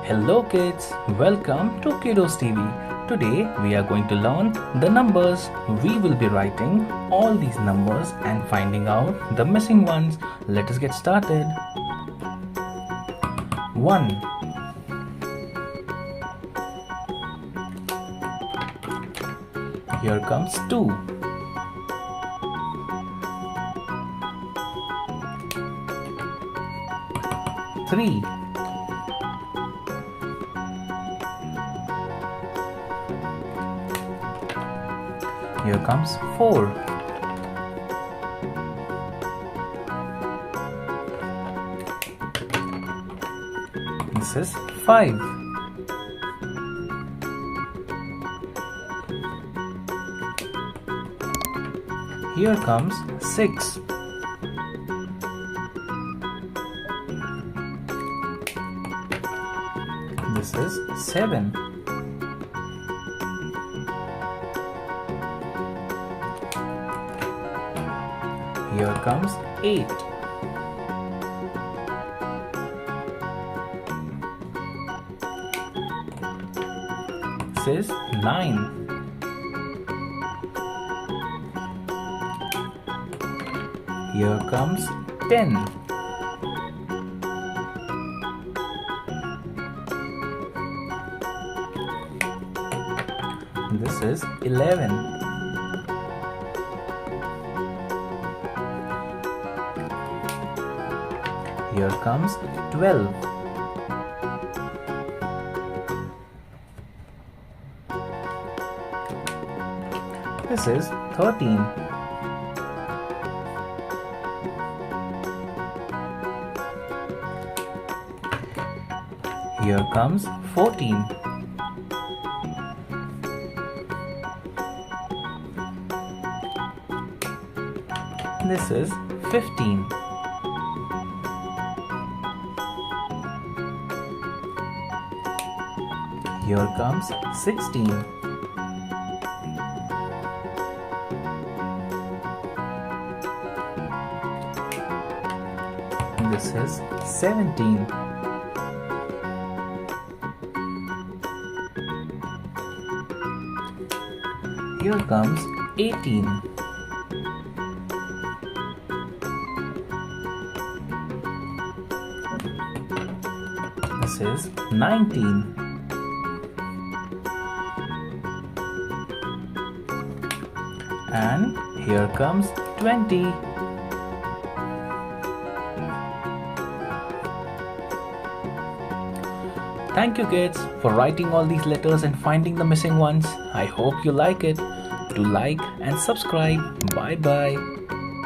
Hello kids, welcome to KiddosTV. Today we are going to learn the numbers. We will be writing all these numbers and finding out the missing ones. Let us get started. 1. Here comes 2. 3. Here comes 4. This is 5. Here comes 6. This is 7. Here comes 8. This is 9. Here comes 10. This is 11. Here comes 12. This is 13. Here comes 14. This is 15. Here comes 16. This is 17. Here comes 18. This is 19. And here comes 20. Thank you kids for writing all these letters and finding the missing ones. I hope you like it. Do like and subscribe. Bye bye.